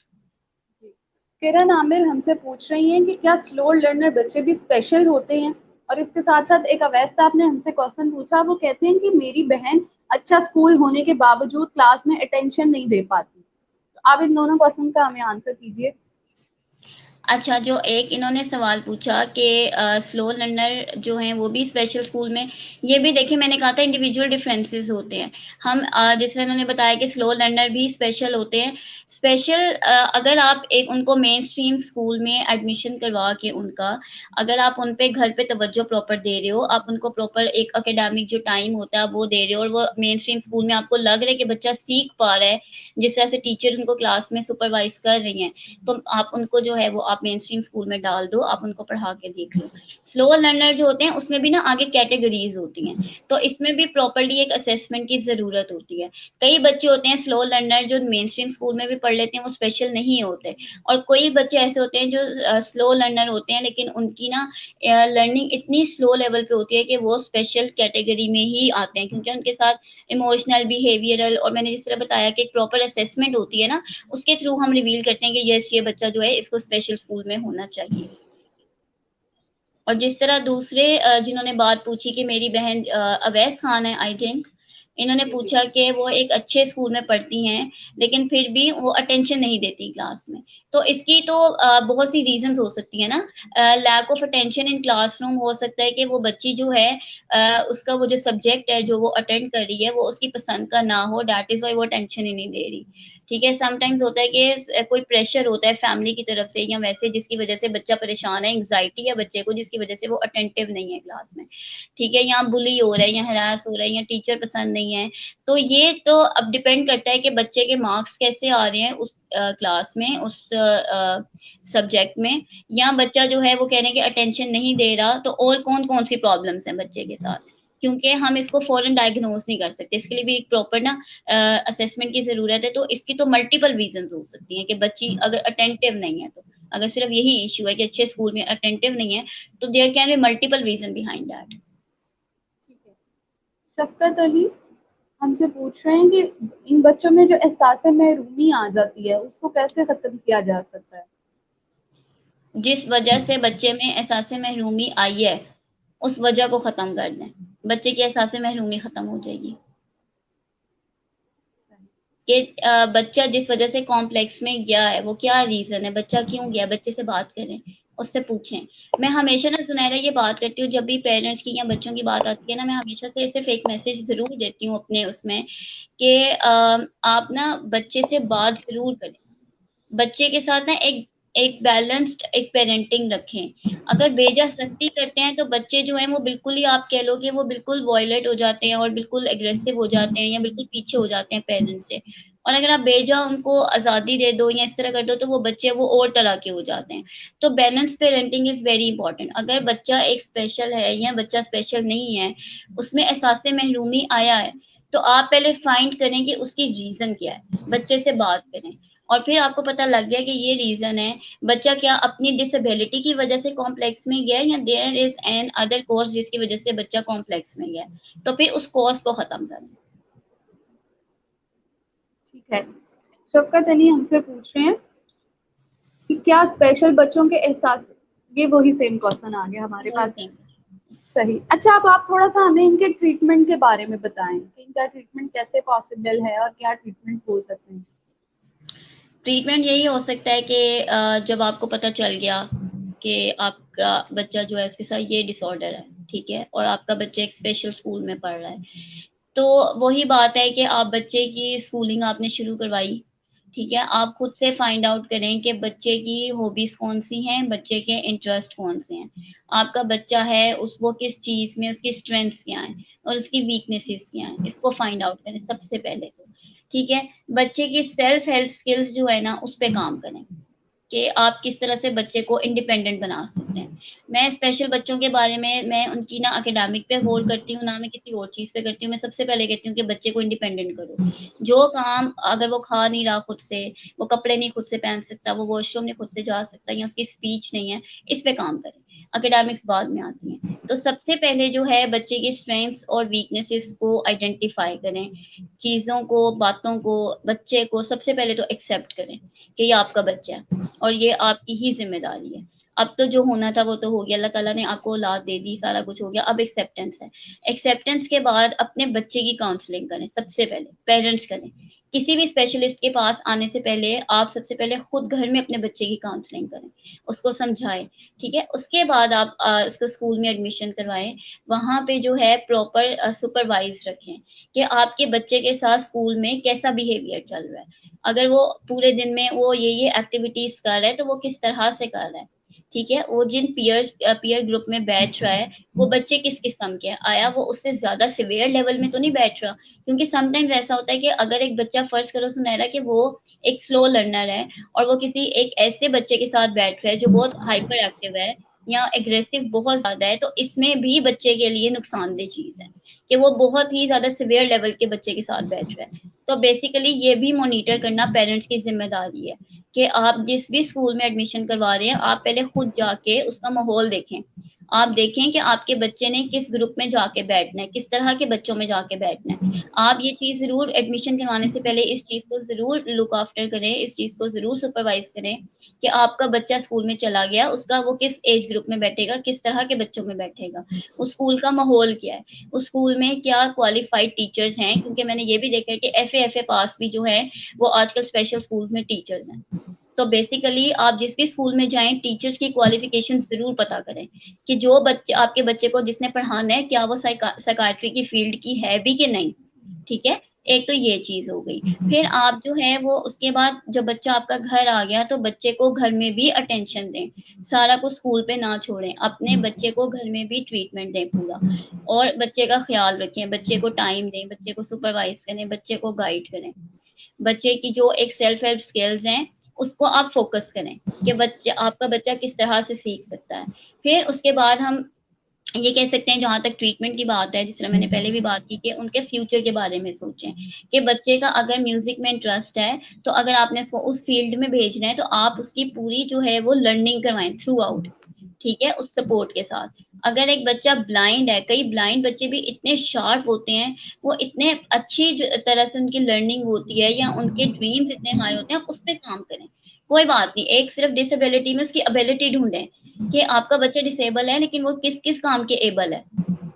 Kiran Aamir हमसे पूछ रही हैं कि क्या स्लो लर्नर बच्चे भी स्पेशल होते हैं, और इसके साथ साथ एक अवैध साहब ने हमसे क्वेश्चन पूछा, वो कहते हैं कि मेरी बहन अच्छा स्कूल होने के बावजूद क्लास में अटेंशन नहीं दे पाती। तो आप इन दोनों क्वेश्चन का हमें आंसर कीजिए। अच्छा, जो एक इन्होंने सवाल पूछा कि स्लो लर्नर जो हैं वो भी स्पेशल स्कूल में, ये भी देखिए मैंने कहा था इंडिविजुअल डिफरेंसेस होते हैं। हम जैसे इन्होंने बताया कि स्लो लर्नर भी स्पेशल होते हैं। स्पेशल अगर आप एक उनको मेन स्ट्रीम स्कूल में एडमिशन करवा के उनका, अगर आप उन पे घर पे तवज्जो प्रॉपर दे रहे हो, आप उनको प्रॉपर एक एकेडमिक जो टाइम होता है वो दे रहे हो, और वो मेन स्ट्रीम स्कूल में आपको लग रहा है कि बच्चा सीख पा रहा है, जिस तरह से टीचर उनको क्लास में सुपरवाइज कर रही हैं, तो आप उनको जो है वो आप आप मेन स्ट्रीम स्कूल में डाल दो, आप उनको पढ़ा के देख लो। स्लो लर्नर जो होते हैं उसमें भी ना आगे कैटेगरीज होती हैं, तो इसमें भी प्रॉपरली एक असेसमेंट की जरूरत होती है। कई बच्चे होते हैं स्लो लर्नर जो मेन स्ट्रीम स्कूल में भी पढ़ लेते हैं, वो स्पेशल नहीं होते, और कोई बच्चे ऐसे होते हैं जो स्लो लर्नर होते हैं लेकिन उनकी ना लर्निंग इतनी स्लो लेवल पे होती है कि वो स्पेशल कैटेगरी में ही आते हैं, क्योंकि उनके साथ इमोशनल, बिहेवियरल, और मैंने जिस तरह बताया कि एक प्रॉपर असेसमेंट होती है ना, उसके थ्रू हम रिवील करते हैं कि यस ये बच्चा जो है इसको स्पेशल स्कूल में होना चाहिए। और जिस तरह दूसरे जिन्होंने बात पूछी कि मेरी बहन अवैस खान है आई थिंक, इन्होंने पूछा कि वो एक अच्छे स्कूल में पढ़ती हैं लेकिन फिर भी वो अटेंशन नहीं देती क्लास में। तो इसकी तो बहुत सी रीजंस हो सकती है ना। Lack of attention in classroom हो सकता है कि वो बच्ची जो है उसका वो जो सब्जेक्ट है जो वो अटेंड कर रही है वो उसकी पसंद का ना हो, दैट इज वाई वो अटेंशन ही नहीं दे रही। ठीक है, समटाइम्स होता है कि कोई प्रेशर होता है फैमिली की तरफ से या वैसे जिसकी वजह से बच्चा परेशान है, एंग्जाइटी है बच्चे को जिसकी वजह से वो अटेंटिव नहीं है क्लास में। ठीक है, या बुली हो रहा है या हरास हो रहा है या टीचर पसंद नहीं है। तो ये तो अब डिपेंड करता है कि बच्चे के मार्क्स कैसे आ रहे हैं उस क्लास में, उस सब्जेक्ट में, या बच्चा जो है वो कह रहे हैं कि अटेंशन नहीं दे रहा, तो और कौन कौन सी प्रॉब्लम्स हैं बच्चे के साथ, क्योंकि हम इसको फौरन डायग्नोज नहीं कर सकते, इसके लिए भी एक प्रॉपर ना असेसमेंट की जरूरत है। तो इसकी तो मल्टीपल रीजन हो सकती हैं कि बच्ची अगर अटेंटिव नहीं है, तो अगर सिर्फ यही इश्यू है कि अच्छे स्कूल में अटेंटिव नहीं है, तो there can be multiple reason behind that. ठीक है। शफकत अली हमसे पूछ रहे हैं कि इन बच्चों में जो एहसास महरूमी आ जाती है उसको कैसे खत्म किया जा सकता है। जिस वजह से बच्चे में एहसास महरूमी आई है उस वजह को खत्म कर दें, बच्चे की एहसास महरूमी खत्म हो जाएगी। कि बच्चा जिस वजह से कॉम्प्लेक्स में गया है वो क्या रीजन है, बच्चा क्यों गया, बच्चे से बात करें, उससे पूछें। मैं हमेशा ना सुनहरा ये बात करती हूँ, जब भी पेरेंट्स की या बच्चों की बात आती है ना, मैं हमेशा से सिर्फ एक मैसेज जरूर देती हूँ अपने उसमें कि आप ना बच्चे से बात जरूर करें, बच्चे के साथ ना एक एक बैलेंस्ड एक पेरेंटिंग रखें। अगर बेजा सख्ती करते हैं तो बच्चे जो हैं वो बिल्कुल ही, आप कह लो कि वो बिल्कुल वॉयलेट हो जाते हैं और बिल्कुल एग्रेसिव हो जाते हैं या बिल्कुल पीछे हो जाते हैं पेरेंट्स से। और अगर आप बेजा उनको आजादी दे दो या इस तरह कर दो तो वो बच्चे वो और तरह के हो जाते हैं। तो balance parenting is very important. अगर बच्चा एक स्पेशल है या बच्चा स्पेशल नहीं है, उसमें एहसास महरूमी आया है, तो आप पहले फाइंड करें कि उसकी रीजन क्या है, बच्चे से बात करें। और फिर आपको पता लग गया कि ये रीजन है, बच्चा क्या अपनी डिसेबिलिटी की वजह से कॉम्प्लेक्स में गया या there is an other cause जिसकी वजह से बच्चा कॉम्प्लेक्स में गया, तो फिर उस कॉज को खत्म करें। ठीक है। शफकत अली हमसे पूछ रहे हैं कि क्या स्पेशल बच्चों के एहसास, ये वही सेम क्वेश्चन आ गया हमारे पास। सही। अच्छा, अब आप थोड़ा सा हमें इनके ट्रीटमेंट के बारे में बताएं कि इनका ट्रीटमेंट कैसे पॉसिबल है और क्या ट्रीटमेंट्स हो सकते हैं। ट्रीटमेंट यही हो सकता है कि जब आपको पता चल गया कि आपका बच्चा जो है उसके साथ ये डिसऑर्डर है, ठीक है, और आपका बच्चा एक स्पेशल स्कूल में पढ़ रहा है, तो वही बात है कि आप बच्चे की स्कूलिंग आपने शुरू करवाई। ठीक है, आप खुद से फाइंड आउट करें कि बच्चे की हॉबीज कौन सी हैं, बच्चे के इंटरेस्ट कौन से हैं, आपका बच्चा है उस वो किस चीज में उसकी स्ट्रेंथ्स क्या हैं और उसकी वीकनेसेस क्या हैं, इसको फाइंड आउट करें सबसे पहले तो। ठीक है, बच्चे की सेल्फ हेल्प स्किल्स जो है ना उस पर काम करें कि आप किस तरह से बच्चे को इंडिपेंडेंट बना सकते हैं। मैं स्पेशल बच्चों के बारे में मैं उनकी ना एकेडमिक पे गौर करती हूँ, ना मैं किसी और चीज पे करती हूँ। मैं सबसे पहले कहती हूँ कि बच्चे को इंडिपेंडेंट करो। जो काम अगर वो खा नहीं रहा खुद से, वो कपड़े नहीं खुद से पहन सकता, वो वॉशरूम नहीं खुद से जा सकता या उसकी स्पीच नहीं है, इस पे काम करें। एकेडमिक्स बाद में आती हैं। तो सबसे पहले जो है बच्चे की स्ट्रेंथ्स और वीकनेसेस को आइडेंटिफाई करें, चीजों को बातों को बच्चे को सबसे पहले तो एक्सेप्ट करें कि ये आपका बच्चा है और ये आपकी ही जिम्मेदारी है। अब तो जो होना था वो तो हो गया, अल्लाह ताला ने आपको औलाद दे दी, सारा कुछ हो गया, अब एक्सेप्टेंस है। एक्सेप्टेंस के बाद अपने बच्चे की काउंसलिंग करें, सबसे पहले पेरेंट्स करें। किसी भी स्पेशलिस्ट के पास आने से पहले आप सबसे पहले खुद घर में अपने बच्चे की काउंसलिंग करें, उसको समझाएं। ठीक है, उसके बाद आप उसको स्कूल में एडमिशन करवाएं। वहां पे जो है प्रॉपर सुपरवाइज रखें कि आपके बच्चे के साथ स्कूल में कैसा बिहेवियर चल रहा है। अगर वो पूरे दिन में वो ये एक्टिविटीज कर रहा है तो वो किस तरह से कर रहा है, ठीक है, वो जिन पीयर ग्रुप में बैठ रहा है वो बच्चे किस किस्म के हैं, आया वो उससे ज्यादा सिवियर लेवल में तो नहीं बैठ रहा। क्योंकि समटाइम्स ऐसा होता है कि अगर एक बच्चा, फर्ज करो सुनहरा कि वो एक स्लो लर्नर है और वो किसी एक ऐसे बच्चे के साथ बैठ रहा है जो बहुत हाइपर एक्टिव है या एग्रेसिव बहुत ज्यादा है, तो इसमें भी बच्चे के लिए नुकसानदेह चीज है कि वो बहुत ही ज्यादा सिवियर लेवल के बच्चे के साथ बैठ रहा है। तो बेसिकली ये भी मॉनिटर करना पेरेंट्स की जिम्मेदारी है कि आप जिस भी स्कूल में एडमिशन करवा रहे हैं, आप पहले खुद जाके उसका माहौल देखें। आप देखें कि आपके बच्चे ने किस ग्रुप में जाके बैठना है, किस तरह के बच्चों में जाके बैठना है। आप ये चीज जरूर एडमिशन करवाने से पहले इस चीज को जरूर लुक आफ्टर करें, इस चीज को जरूर सुपरवाइज करें कि आपका बच्चा स्कूल में चला गया, उसका वो किस एज ग्रुप में बैठेगा, किस तरह के बच्चों में बैठेगा, उस स्कूल का माहौल क्या है, उस स्कूल में क्या क्वालिफाइड टीचर्स हैं। क्योंकि मैंने ये भी देखा है कि एफ ए पास भी जो है वो आजकल स्पेशल स्कूल में टीचर्स हैं। तो बेसिकली आप जिस भी स्कूल में जाएं, टीचर्स की क्वालिफिकेशन जरूर पता करें कि जो बच्चे, आपके बच्चे को जिसने पढ़ाना है, क्या वो साइकाट्री की फील्ड की है भी कि नहीं। ठीक है, एक तो ये चीज हो गई। फिर आप जो है वो उसके बाद जब बच्चा आपका घर आ गया तो बच्चे को घर में भी अटेंशन दें, सारा कुछ स्कूल पे ना छोड़ें, अपने बच्चे को घर में भी ट्रीटमेंट दें पूरा, और बच्चे का ख्याल रखें, बच्चे को टाइम दें, बच्चे को सुपरवाइज करें, बच्चे को गाइड करें। बच्चे की जो एक सेल्फ हेल्प स्किल्स हैं उसको आप फोकस करें कि बच्चे, आपका बच्चा किस तरह से सीख सकता है। फिर उसके बाद हम ये कह सकते हैं, जहां तक ट्रीटमेंट की बात है, जिस तरह मैंने पहले भी बात की, कि उनके फ्यूचर के बारे में सोचें कि बच्चे का अगर म्यूजिक में इंटरेस्ट है तो अगर आपने उसको उस फील्ड में भेजना है तो आप उसकी पूरी जो है वो लर्निंग करवाएं थ्रू आउट। ठीक है, उस सपोर्ट के साथ। अगर एक बच्चा ब्लाइंड है, कई ब्लाइंड बच्चे भी इतने शार्प होते हैं, वो इतने अच्छी तरह से उनकी लर्निंग होती है या उनके ड्रीम्स इतने हाई होते हैं, आप उस पर काम करें। कोई बात नहीं, एक सिर्फ डिसेबिलिटी में उसकी एबिलिटी ढूंढें कि आपका बच्चा डिसेबल है लेकिन वो किस किस काम के एबल है।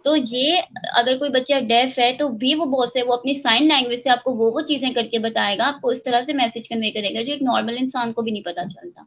तो ये, अगर कोई बच्चा डेफ है तो भी वो बहुत से, वो अपनी साइन लैंग्वेज से आपको वो चीजें करके बताएगा, आपको इस तरह से मैसेज कन्वे करेगा जो एक नॉर्मल इंसान को भी नहीं पता चलता।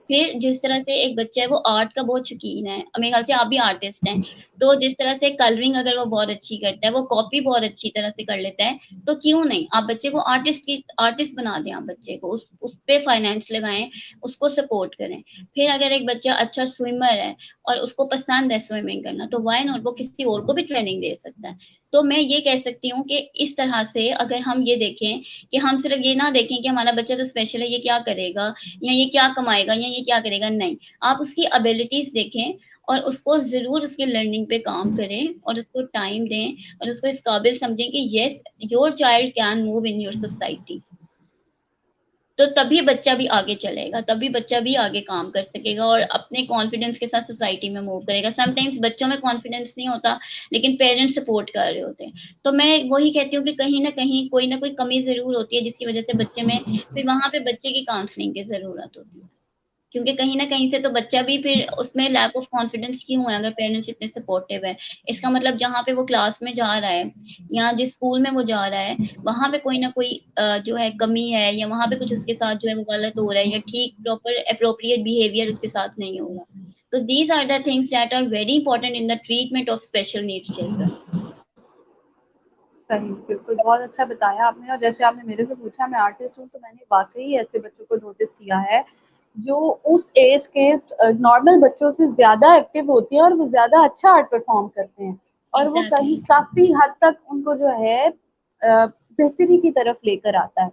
फिर जिस तरह से एक बच्चा है वो आर्ट का बहुत शौकीन है, मेरे ख्याल से आप भी आर्टिस्ट हैं, तो जिस तरह से कलरिंग अगर वो बहुत अच्छी करता है, वो कॉपी बहुत अच्छी तरह से कर लेता है, तो क्यों नहीं आप बच्चे को आर्टिस्ट बना दें, आप बच्चे को उस पे फाइनेंस लगाएं, उसको सपोर्ट करें। फिर अगर एक बच्चा अच्छा स्विमर है और उसको पसंद है स्विमिंग करना, तो वाई नॉट, वो किसी और को भी ट्रेनिंग दे सकता है। तो मैं ये कह सकती हूँ कि इस तरह से अगर हम ये देखें कि हम सिर्फ ये ना देखें कि हमारा बच्चा तो स्पेशल है, ये क्या करेगा या ये क्या कमाएगा या ये क्या करेगा, नहीं, आप उसकी एबिलिटीज देखें और उसको जरूर उसकी लर्निंग पे काम करें और उसको टाइम दें और उसको इस काबिल समझें कि yes, your child can move in your society. तो तभी बच्चा भी आगे चलेगा, तभी बच्चा भी आगे काम कर सकेगा और अपने कॉन्फिडेंस के साथ सोसाइटी में मूव करेगा। समटाइम्स बच्चों में कॉन्फिडेंस नहीं होता लेकिन पेरेंट्स सपोर्ट कर रहे होते हैं। तो मैं वही कहती हूँ कि कहीं ना कोई कमी जरूर होती है जिसकी वजह से बच्चे में, फिर वहां पे बच्चे की काउंसलिंग की जरूरत होती है। क्योंकि कहीं ना कहीं से तो बच्चा भी फिर उसमें लैक ऑफ कॉन्फिडेंस क्यों है, अगर पेरेंट्स इतने सपोर्टिव है, इसका मतलब जहाँ पे वो क्लास में जा रहा है या जिस स्कूल में वो जा रहा है वहां पे कोई ना कोई जो है कमी है, या वहां पे कुछ उसके साथ जो है वो गलत हो रहा है, या ठीक प्रॉपर अप्रोप्रिएट बिहेवियर उसके साथ नहीं हो रहा। तो these are the things that are very important in the treatment of special needs children. सही, बिल्कुल, बहुत अच्छा बताया आपने। और जैसे आपने मेरे से पूछा, मैं आर्टिस्ट हूँ, तो मैंने वाकई ऐसे बच्चों को नोटिस किया है जो उस एज के नॉर्मल बच्चों से ज्यादा एक्टिव होती हैं और वो ज्यादा अच्छा आर्ट परफॉर्म करते हैं, और वो कहीं एग्जैक्टली। काफी हद तक उनको जो है बेहतरी की तरफ लेकर आता है।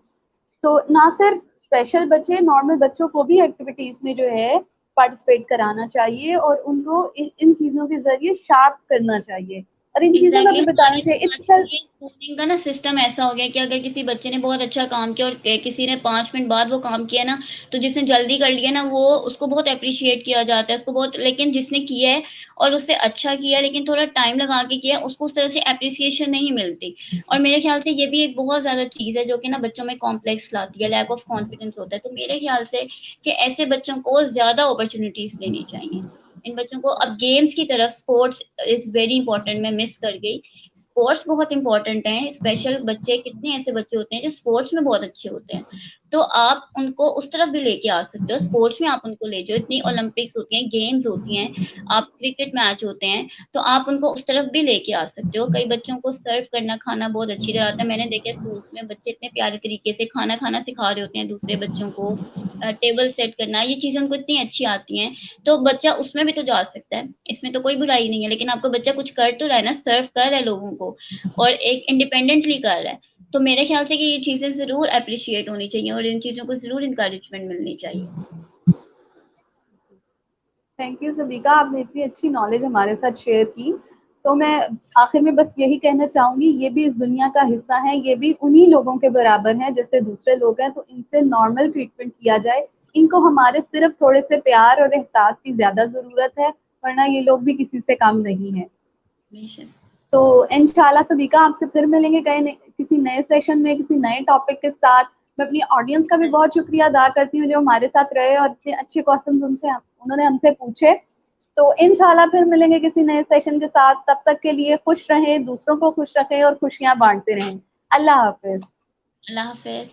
तो ना सिर्फ स्पेशल बच्चे, नॉर्मल बच्चों को भी एक्टिविटीज में जो है पार्टिसिपेट कराना चाहिए और उनको इन चीजों के जरिए शार्प करना चाहिए और इन चीजों का एग्जैक्टली भी exactly, बताना हमारे चाहिए। इट्स आजकल ये स्कूलिंग का ना सिस्टम ऐसा हो गया कि अगर किसी बच्चे ने बहुत अच्छा काम किया और किसी ने 5 मिनट बाद वो काम किया ना, तो जिसने जल्दी कर लिया ना वो, उसको बहुत अप्रिशिएट किया जाता है, उसको बहुत, लेकिन जिसने किया है और उससे अच्छा किया लेकिन थोड़ा टाइम लगा के किया, उसको उस तरह से अप्रिसिएशन नहीं मिलती। और मेरे ख्याल से ये भी एक बहुत ज्यादा चीज है जो कि ना बच्चों में कॉम्प्लेक्स लाती है, लैक ऑफ कॉन्फिडेंस होता है। तो मेरे ख्याल से कि ऐसे बच्चों को ज्यादा अपॉर्चुनिटीज देनी चाहिए, इन बच्चों को अब गेम्स की तरफ, स्पोर्ट्स इज वेरी इंपॉर्टेंट, मैं मिस कर गई। स्पोर्ट्स बहुत इंपॉर्टेंट हैं, स्पेशल बच्चे, कितने ऐसे बच्चे होते हैं जो स्पोर्ट्स में बहुत अच्छे होते हैं, तो आप उनको उस तरफ भी लेके आ सकते हो, स्पोर्ट्स में आप उनको ले जाओ, इतनी ओलंपिक्स होती हैं, गेम्स होती हैं, आप क्रिकेट मैच होते हैं, तो आप उनको उस तरफ भी लेके आ सकते हो। कई बच्चों को सर्व करना, खाना बहुत अच्छी तरह आता है, मैंने देखा स्कूल्स में बच्चे इतने प्यारे तरीके से खाना खाना सिखा रहे होते हैं दूसरे बच्चों को, टेबल सेट करना, ये चीजें उनको इतनी अच्छी आती हैं, तो बच्चा उसमें भी तो जा सकता है, इसमें तो कोई बुराई नहीं है। लेकिन आपका बच्चा कुछ कर तो रहा है ना, सर्व कर रहा है लोगों को, और एक इंडिपेंडेंटली कर रहा है, तो मेरे ख्याल से कि ये चीजें जरूर अप्रिशिएट होनी चाहिए और इन चीजों को जरूर इंकरेजमेंट मिलनी चाहिए। थैंक यू सबिका, आपने इतनी अच्छी नॉलेज हमारे साथ शेयर की। तो मैं आखिर में बस यही कहना चाहूंगी, ये भी इस दुनिया का हिस्सा है, ये भी उन्हीं लोगों के बराबर हैं जैसे दूसरे लोग हैं, तो इनसे नॉर्मल ट्रीटमेंट किया जाए। इनको हमारे सिर्फ थोड़े से प्यार और एहसास की ज्यादा जरूरत है, वरना ये लोग भी किसी से कम नहीं है। तो इंशाल्लाह सबिका आपसे फिर मिलेंगे किसी नए सेशन में, किसी नए टॉपिक के साथ। मैं अपनी ऑडियंस का भी बहुत शुक्रिया अदा करती हूँ जो हमारे साथ रहे और इतने अच्छे क्वेश्चंस उन्होंने हमसे पूछे। तो इंशाल्लाह फिर मिलेंगे किसी नए सेशन के साथ। तब तक के लिए खुश रहें, दूसरों को खुश रखें और खुशियां बांटते रहें। अल्लाह हाफिज। अल्लाह हाफिज।